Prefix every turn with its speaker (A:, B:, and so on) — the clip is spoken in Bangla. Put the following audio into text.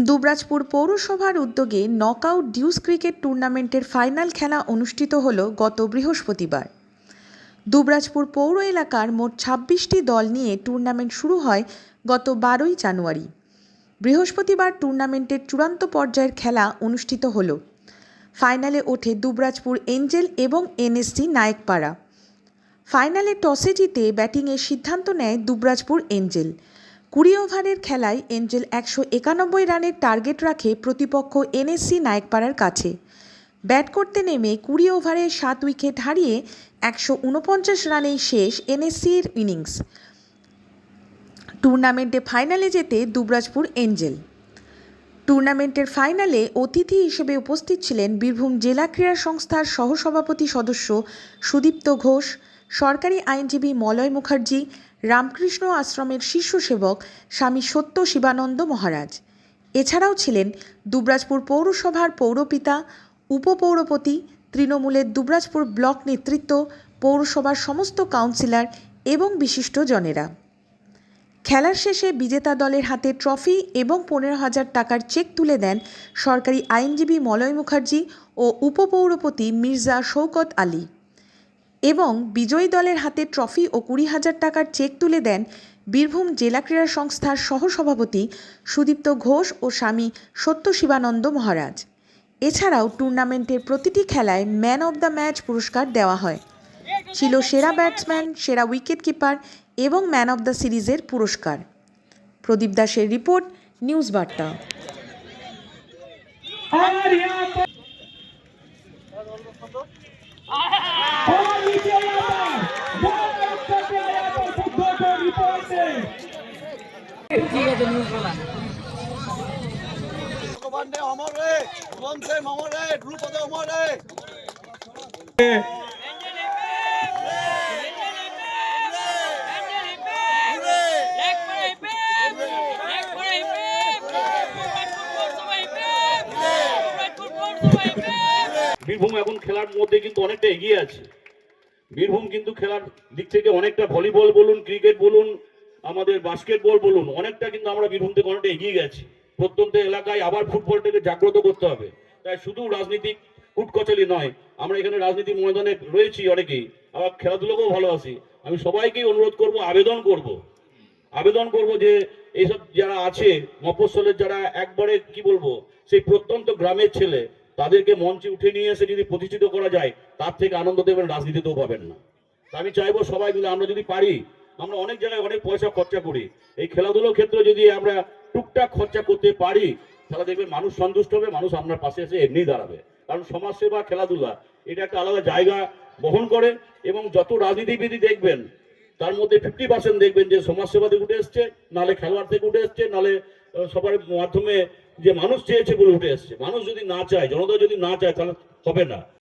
A: দুবরাজপুর পৌরসভার উদ্যোগে নকআউট ডিউস ক্রিকেট টুর্নামেন্টের ফাইনাল খেলা অনুষ্ঠিত হল গত বৃহস্পতিবার। দুবরাজপুর পৌর এলাকার মোট ২৬টি দল নিয়ে টুর্নামেন্ট শুরু হয় গত ১২ই জানুয়ারি। বৃহস্পতিবার টুর্নামেন্টের চূড়ান্ত পর্যায়ের খেলা অনুষ্ঠিত হল। ফাইনালে ওঠে দুবরাজপুর এঞ্জেল এবং এনএসসি নায়েকপাড়া। ফাইনালে টসে জিতে ব্যাটিংয়ের সিদ্ধান্ত নেয় দুবরাজপুর এঞ্জেল। ২০ ওভারের খেলায় এঞ্জেল ১৯১ রানের টার্গেট রাখে প্রতিপক্ষ এনএসসি নায়েকপাড়ার কাছে। ব্যাট করতে নেমে ২০ ওভারে ৭ উইকেট হারিয়ে ১৪৯ রানেই শেষ এনএসসির ইনিংস। টুর্নামেন্টে ফাইনালে জেতে দুবরাজপুর এঞ্জেল। টুর্নামেন্টের ফাইনালে অতিথি হিসেবে উপস্থিত ছিলেন বীরভূম জেলা ক্রীড়া সংস্থার সহসভাপতি সদস্য সুদীপ্ত ঘোষ, সরকারি আইনজীবী মলয় মুখার্জি, রামকৃষ্ণ আশ্রমের শীর্ষ সেবক স্বামী সত্য শিবানন্দ মহারাজ। এছাড়াও ছিলেন দুবরাজপুর পৌরসভার পৌরপিতা, উপপৌরপতি, তৃণমূলের দুবরাজপুর ব্লক নেতৃত্ব, পৌরসভার সমস্ত কাউন্সিলর এবং বিশিষ্টজনেরা। খেলার শেষে বিজেতা দলের হাতে ট্রফি এবং ১৫,০০০ টাকার চেক তুলে দেন সরকারি আইনজীবী মলয় মুখার্জি ও উপপৌরপতি মির্জা শওকত আলী, এবং বিজয়ী দলের হাতে ট্রফি ও ২০,০০০ টাকার চেক তুলে দেন বীরভূম জেলা ক্রীড়া সংস্থার সহসভাপতি সুদীপ্ত ঘোষ ও স্বামী সত্য শিবানন্দ মহারাজ। এছাড়াও টুর্নামেন্টের প্রতিটি খেলায় ম্যান অব দ্য ম্যাচ পুরস্কার দেওয়া হয়। ছিল সেরা ব্যাটসম্যান, সেরা উইকেট কিপার এবং ম্যান অব দ্য সিরিজের পুরস্কার। প্রদীপ দাসের রিপোর্ট, নিউজ বার্তা।
B: বীরভূম এখন খেলার মধ্যে কিন্তু অনেকটা এগিয়ে আছে। বীরভূম কিন্তু খেলার দিক থেকে অনেকটা, ভলিবল বলুন, ক্রিকেট বলুন, আমাদের বাস্কেটবল বলুন, অনেকটা কিন্তু আমরা বীরভূম থেকে অনেকটা এগিয়ে গেছি। প্রত্যন্ত এলাকায় আবার ফুটবলটাকে জাগ্রত করতে হবে। তাই শুধু রাজনীতিক কুটকচালি নয়, আমরা এখানে রাজনীতি ময়দানে রয়েছি অনেকেই, আবার খেলাধুলাকেও ভালোবাসি। আমি সবাইকেই অনুরোধ করব, আবেদন করব যে এইসব যারা আছে মফস্বলের, যারা একবারে কি বলবো সেই প্রত্যন্ত গ্রামের ছেলে, তাদেরকে মঞ্চে উঠে নিয়ে এসে যদি প্রতিষ্ঠিত করা যায়, তার থেকে আনন্দ দেবেন রাজনীতিতেও পাবেন না। আমি চাইবো সবাই মিলে আমরা যদি পারি, আমরা অনেক জায়গায় অনেক পয়সা খরচা করি, এই খেলাধুলোর ক্ষেত্রে যদি আমরা টুকটাক খরচা করতে পারি, তাহলে দেখবেন মানুষ সন্তুষ্ট হবে, মানুষ আপনার পাশে এসে এমনি দাঁড়াবে। কারণ সমাজসেবা, খেলাধুলা এটা একটা আলাদা জায়গা বহন করে, এবং যত রাজনীতিবিদ দেখবেন তার মধ্যে 50% দেখবেন যে সমাজসেবা থেকে উঠে এসছে, নাহলে খেলোয়াড় থেকে উঠে এসছে, নাহলে সবার মাধ্যমে যে মানুষ চেয়েছে বলে উঠে এসছে। মানুষ যদি না চায়, জনতা যদি না চায়, তাহলে হবে না।